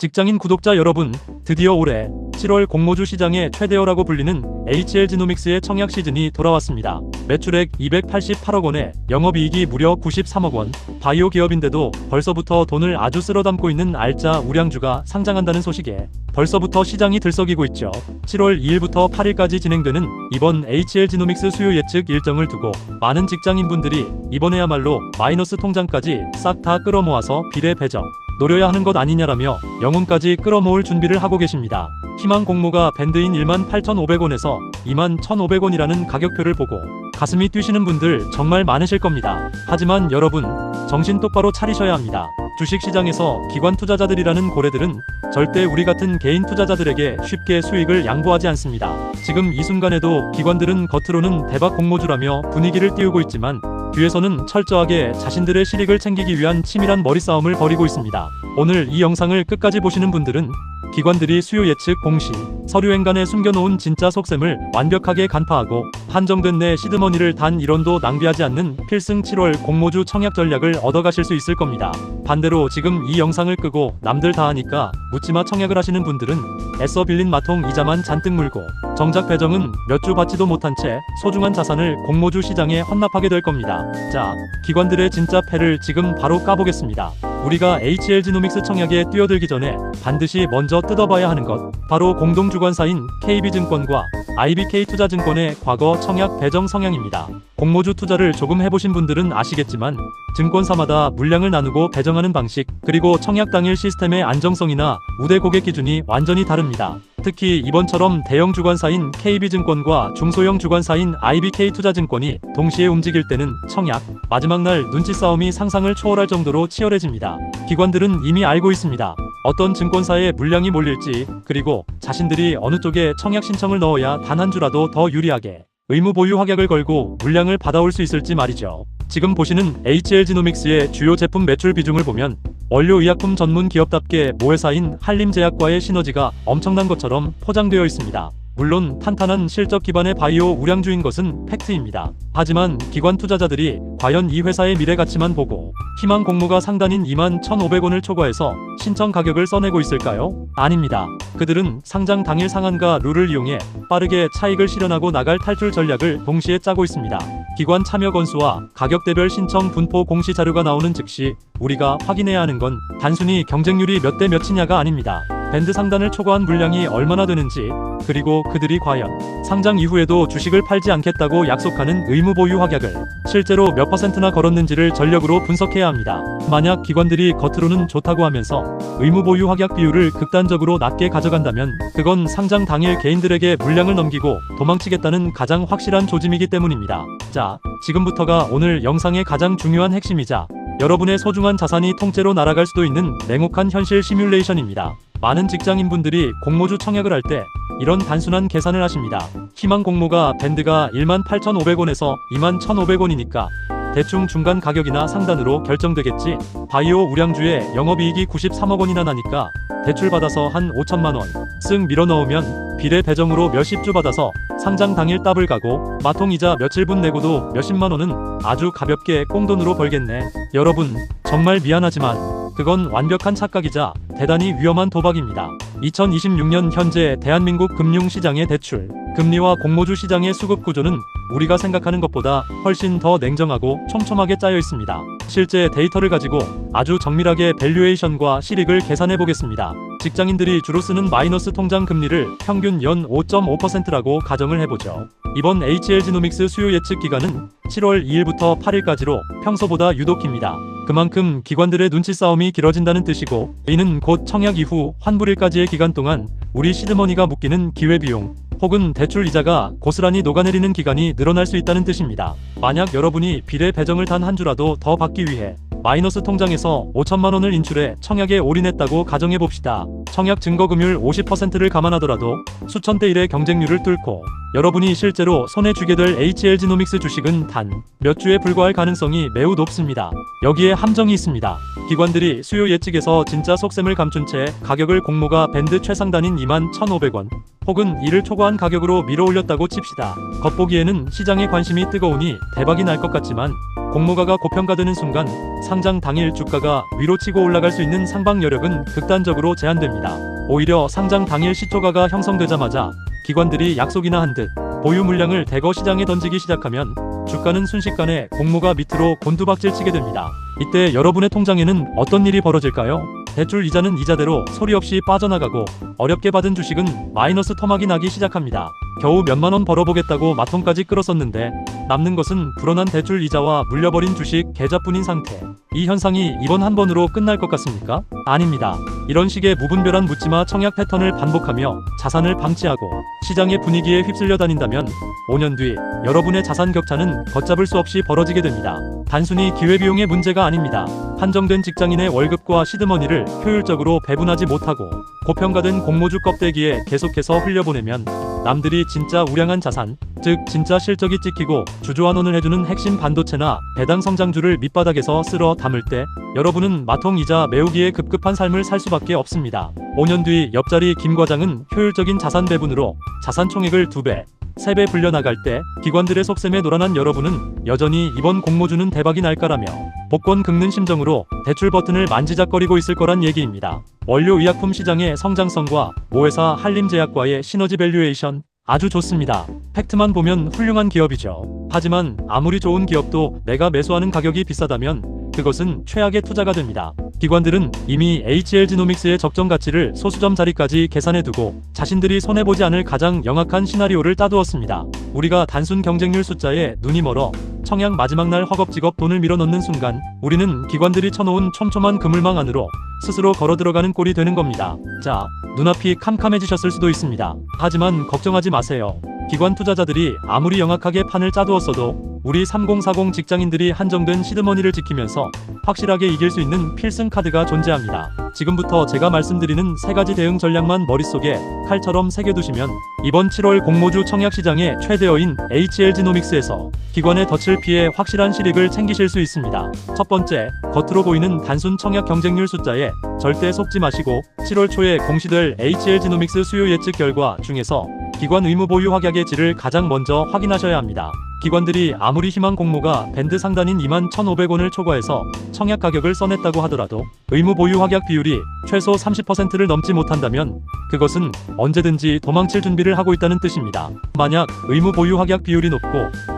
직장인 구독자 여러분, 드디어 올해 7월 공모주 시장의 최대어라고 불리는 HL지노믹스의 청약 시즌이 돌아왔습니다. 매출액 288억 원에 영업이익이 무려 93억 원, 바이오 기업인데도 벌써부터 돈을 아주 쓸어 담고 있는 알짜 우량주가 상장한다는 소식에 벌써부터 시장이 들썩이고 있죠. 7월 2일부터 8일까지 진행되는 이번 HL지노믹스 수요 예측 일정을 두고 많은 직장인분들이 이번에야말로 마이너스 통장까지 싹 다 끌어모아서 비례 배정 노려야 하는 것 아니냐라며 영혼까지 끌어모을 준비를 하고 계십니다. 희망 공모가 밴드인 18,500원에서 21,500원이라는 가격표를 보고 가슴이 뛰시는 분들 정말 많으실 겁니다. 하지만 여러분, 정신 똑바로 차리셔야 합니다. 주식시장에서 기관 투자자들이라는 고래들은 절대 우리 같은 개인 투자자들에게 쉽게 수익을 양보하지 않습니다. 지금 이 순간에도 기관들은 겉으로는 대박 공모주라며 분위기를 띄우고 있지만 뒤에서는 철저하게 자신들의 실익을 챙기기 위한 치밀한 머리싸움을 벌이고 있습니다. 오늘 이 영상을 끝까지 보시는 분들은 기관들이 수요 예측 공시, 서류행간에 숨겨놓은 진짜 속셈을 완벽하게 간파하고 한정된 내 시드머니를 단 1원도 낭비하지 않는 필승 7월 공모주 청약 전략을 얻어가실 수 있을 겁니다. 반대로 지금 이 영상을 끄고 남들 다 하니까 묻지마 청약을 하시는 분들은 애써 빌린 마통 이자만 잔뜩 물고 정작 배정은 몇 주 받지도 못한 채 소중한 자산을 공모주 시장에 헌납하게 될 겁니다. 자, 기관들의 진짜 패를 지금 바로 까보겠습니다. 우리가 HL지노믹스 청약에 뛰어들기 전에 반드시 먼저 뜯어봐야 하는 것, 바로 공동주관사인 KB증권과 IBK투자증권의 과거 청약 배정 성향입니다. 공모주 투자를 조금 해보신 분들은 아시겠지만 증권사마다 물량을 나누고 배정하는 방식, 그리고 청약 당일 시스템의 안정성이나 우대 고객 기준이 완전히 다릅니다. 특히 이번처럼 대형 주관사인 KB증권과 중소형 주관사인 IBK투자증권이 동시에 움직일 때는 청약 마지막 날 눈치 싸움이 상상을 초월할 정도로 치열해집니다. 기관들은 이미 알고 있습니다. 어떤 증권사에 물량이 몰릴지, 그리고 자신들이 어느 쪽에 청약 신청을 넣어야 단 한 주라도 더 유리하게 의무 보유 확약을 걸고 물량을 받아올 수 있을지 말이죠. 지금 보시는 HL지노믹스의 주요 제품 매출 비중을 보면 원료의약품 전문 기업답게 모회사인 한림제약과의 시너지가 엄청난 것처럼 포장되어 있습니다. 물론 탄탄한 실적 기반의 바이오 우량주인 것은 팩트입니다. 하지만 기관 투자자들이 과연 이 회사의 미래 가치만 보고 희망 공모가 상단인 21,500원을 초과해서 신청 가격을 써내고 있을까요? 아닙니다. 그들은 상장 당일 상한가 룰을 이용해 빠르게 차익을 실현하고 나갈 탈출 전략을 동시에 짜고 있습니다. 기관 참여 건수와 가격대별 신청 분포 공시 자료가 나오는 즉시 우리가 확인해야 하는 건 단순히 경쟁률이 몇 대 몇이냐가 아닙니다. 밴드 상단을 초과한 물량이 얼마나 되는지, 그리고 그들이 과연 상장 이후에도 주식을 팔지 않겠다고 약속하는 의무 보유 확약을 실제로 몇 %나 걸었는지를 전력으로 분석해야 합니다. 만약 기관들이 겉으로는 좋다고 하면서 의무 보유 확약 비율을 극단적으로 낮게 가져간다면 그건 상장 당일 개인들에게 물량을 넘기고 도망치겠다는 가장 확실한 조짐이기 때문입니다. 자, 지금부터가 오늘 영상의 가장 중요한 핵심이자 여러분의 소중한 자산이 통째로 날아갈 수도 있는 냉혹한 현실 시뮬레이션입니다. 많은 직장인분들이 공모주 청약을 할 때 이런 단순한 계산을 하십니다. 희망 공모가 밴드가 18,500원에서 21,500원이니까 대충 중간 가격이나 상단으로 결정되겠지. 바이오 우량주에 영업이익이 93억 원이나 나니까 대출 받아서 한 5천만 원 쓱 밀어넣으면 비례 배정으로 몇십 주 받아서 상장 당일 더블 가고 마통이자 며칠분 내고도 몇십만 원은 아주 가볍게 꽁돈으로 벌겠네. 여러분, 정말 미안하지만 그건 완벽한 착각이자 대단히 위험한 도박입니다. 2026년 현재 대한민국 금융시장의 대출, 금리와 공모주 시장의 수급 구조는 우리가 생각하는 것보다 훨씬 더 냉정하고 촘촘하게 짜여 있습니다. 실제 데이터를 가지고 아주 정밀하게 밸류에이션과 실익을 계산해 보겠습니다. 직장인들이 주로 쓰는 마이너스 통장 금리를 평균 연 5.5%라고 가정을 해보죠. 이번 HL지노믹스 수요 예측 기간은 7월 2일부터 8일까지로 평소보다 유독 깁니다. 그만큼 기관들의 눈치 싸움이 길어진다는 뜻이고, 이는 곧 청약 이후 환불일까지의 기간 동안 우리 시드머니가 묶이는 기회비용 혹은 대출 이자가 고스란히 녹아내리는 기간이 늘어날 수 있다는 뜻입니다. 만약 여러분이 비례 배정을 단 한 주라도 더 받기 위해 마이너스 통장에서 5천만 원을 인출해 청약에 올인했다고 가정해봅시다. 청약 증거금율 50%를 감안하더라도 수천 대 1의 경쟁률을 뚫고 여러분이 실제로 손에 쥐게 될 HL지노믹스 주식은 단 몇 주에 불과할 가능성이 매우 높습니다. 여기에 함정이 있습니다. 기관들이 수요 예측에서 진짜 속셈을 감춘 채 가격을 공모가 밴드 최상단인 21,500원 혹은 이를 초과한 가격으로 밀어 올렸다고 칩시다. 겉보기에는 시장의 관심이 뜨거우니 대박이 날 것 같지만 공모가가 고평가되는 순간 상장 당일 주가가 위로 치고 올라갈 수 있는 상방 여력은 극단적으로 제한됩니다. 오히려 상장 당일 시초가가 형성되자마자 기관들이 약속이나 한 듯 보유 물량을 대거 시장에 던지기 시작하면 주가는 순식간에 공모가 밑으로 곤두박질 치게 됩니다. 이때 여러분의 통장에는 어떤 일이 벌어질까요? 대출 이자는 이자대로 소리 없이 빠져나가고 어렵게 받은 주식은 마이너스 토막이 나기 시작합니다. 겨우 몇만 원 벌어보겠다고 마통까지 끌었었는데 남는 것은 불어난 대출 이자와 물려버린 주식 계좌뿐인 상태. 이 현상이 이번 한 번으로 끝날 것 같습니까? 아닙니다. 이런 식의 무분별한 묻지마 청약 패턴을 반복하며 자산을 방치하고 시장의 분위기에 휩쓸려 다닌다면 5년 뒤 여러분의 자산 격차는 걷잡을 수 없이 벌어지게 됩니다. 단순히 기회비용의 문제가 아닙니다. 한정된 직장인의 월급과 시드머니를 효율적으로 배분하지 못하고 고평가된 공모주 껍데기에 계속해서 흘려보내면 남들이 진짜 우량한 자산, 즉 진짜 실적이 찍히고 주주환원을 해주는 핵심 반도체나 배당 성장주를 밑바닥에서 쓸어 담을 때 여러분은 마통이자 메우기에 급급한 삶을 살 수밖에 없습니다. 5년 뒤 옆자리 김 과장은 효율적인 자산 배분으로 자산 총액을 2배, 3배 불려나갈 때 기관들의 속셈에 놀아난 여러분은 여전히 이번 공모주는 대박이 날까라며 복권 긁는 심정으로 대출 버튼을 만지작거리고 있을 거란 얘기입니다. 원료 의약품 시장의 성장성과 모회사 한림제약과의 시너지 밸류에이션 아주 좋습니다. 팩트만 보면 훌륭한 기업이죠. 하지만 아무리 좋은 기업도 내가 매수하는 가격이 비싸다면 그것은 최악의 투자가 됩니다. 기관들은 이미 HL지노믹스의 적정 가치를 소수점 자리까지 계산해두고 자신들이 손해보지 않을 가장 영악한 시나리오를 따두었습니다. 우리가 단순 경쟁률 숫자에 눈이 멀어 청약 마지막 날 허겁지겁 돈을 밀어넣는 순간 우리는 기관들이 쳐놓은 촘촘한 그물망 안으로 스스로 걸어 들어가는 꼴이 되는 겁니다. 자, 눈앞이 캄캄해지셨을 수도 있습니다. 하지만 걱정하지 마세요. 기관 투자자들이 아무리 영악하게 판을 짜두었어도 우리 3040 직장인들이 한정된 시드머니를 지키면서 확실하게 이길 수 있는 필승 카드가 존재합니다. 지금부터 제가 말씀드리는 3가지 대응 전략만 머릿속에 칼처럼 새겨두시면 이번 7월 공모주 청약시장의 최대어인 HL지노믹스에서 기관의 덫을 피해 확실한 실익을 챙기실 수 있습니다. 첫 번째, 겉으로 보이는 단순 청약 경쟁률 숫자에 절대 속지 마시고 7월 초에 공시될 HL지노믹스 수요 예측 결과 중에서 기관 의무 보유 확약의 질을 가장 먼저 확인하셔야 합니다. 기관들이 아무리 희망 공모가 밴드 상단인 21,500원을 초과해서 청약 가격을 써냈다고 하더라도 의무 보유 확약 비율이 최소 30%를 넘지 못한다면 그것은 언제든지 도망칠 준비를 하고 있다는 뜻입니다. 만약 의무 보유 확약 비율이 높고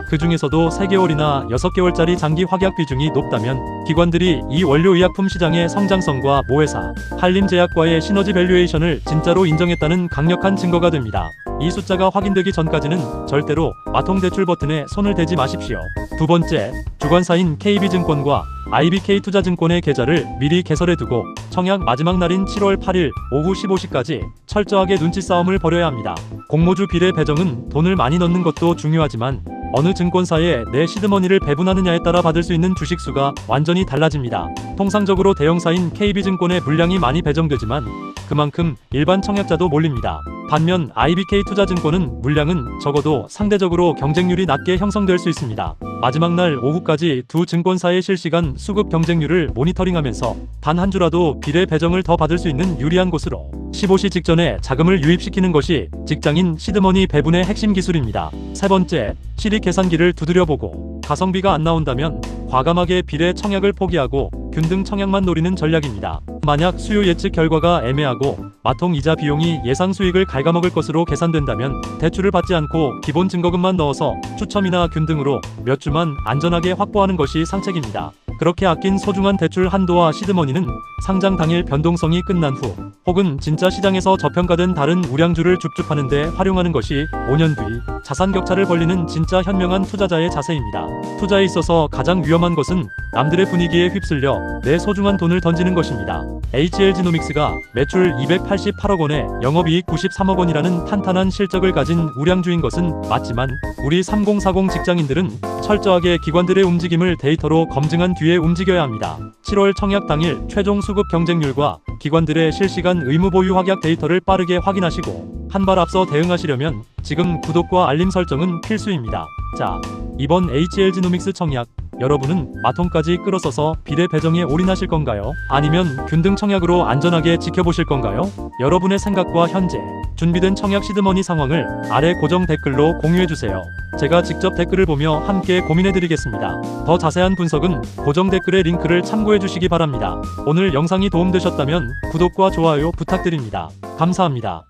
그 중에서도 3개월이나 6개월짜리 장기 확약 비중이 높다면 기관들이 이 원료의약품 시장의 성장성과 모회사, 한림제약과의 시너지 밸류에이션을 진짜로 인정했다는 강력한 증거가 됩니다. 이 숫자가 확인되기 전까지는 절대로 마통 대출 버튼에 손을 대지 마십시오. 두 번째, 주관사인 KB증권과 IBK투자증권의 계좌를 미리 개설해두고 청약 마지막 날인 7월 8일 오후 15시까지 철저하게 눈치 싸움을 벌여야 합니다. 공모주 비례 배정은 돈을 많이 넣는 것도 중요하지만 어느 증권사에 내 시드머니를 배분하느냐에 따라 받을 수 있는 주식수가 완전히 달라집니다. 통상적으로 대형사인 KB증권의 물량이 많이 배정되지만 그만큼 일반 청약자도 몰립니다. 반면 IBK투자증권은 물량은 적어도 상대적으로 경쟁률이 낮게 형성될 수 있습니다. 마지막 날 오후까지 두 증권사의 실시간 수급 경쟁률을 모니터링하면서 단 한 주라도 비례 배정을 더 받을 수 있는 유리한 곳으로 15시 직전에 자금을 유입시키는 것이 직장인 시드머니 배분의 핵심 기술입니다. 세 번째, 실익 계산기를 두드려보고 가성비가 안 나온다면 과감하게 비례 청약을 포기하고 균등 청약만 노리는 전략입니다. 만약 수요 예측 결과가 애매하고 마통 이자 비용이 예상 수익을 갉아먹을 것으로 계산된다면 대출을 받지 않고 기본 증거금만 넣어서 추첨이나 균등으로 몇 주만 안전하게 확보하는 것이 상책입니다. 그렇게 아낀 소중한 대출 한도와 시드머니는 상장 당일 변동성이 끝난 후 혹은 진짜 시장에서 저평가된 다른 우량주를 줍줍하는 데 활용하는 것이 5년 뒤 자산 격차를 벌리는 진짜 현명한 투자자의 자세입니다. 투자에 있어서 가장 위험한 것은 남들의 분위기에 휩쓸려 내 소중한 돈을 던지는 것입니다. HL지노믹스가 매출 288억 원에 영업이익 93억 원이라는 탄탄한 실적을 가진 우량주인 것은 맞지만 우리 3040 직장인들은 철저하게 기관들의 움직임을 데이터로 검증한 뒤에 움직여야 합니다. 7월 청약 당일 최종 수급 경쟁률과 기관들의 실시간 의무 보유 확약 데이터를 빠르게 확인하시고 한 발 앞서 대응하시려면 지금 구독과 알림 설정은 필수입니다. 자, 이번 HL지노믹스 청약 여러분은 마통까지 끌어써서 비례 배정에 올인하실 건가요? 아니면 균등 청약으로 안전하게 지켜보실 건가요? 여러분의 생각과 현재 준비된 청약 시드머니 상황을 아래 고정 댓글로 공유해주세요. 제가 직접 댓글을 보며 함께 고민해드리겠습니다. 더 자세한 분석은 고정 댓글의 링크를 참고해주시기 바랍니다. 오늘 영상이 도움되셨다면 구독과 좋아요 부탁드립니다. 감사합니다.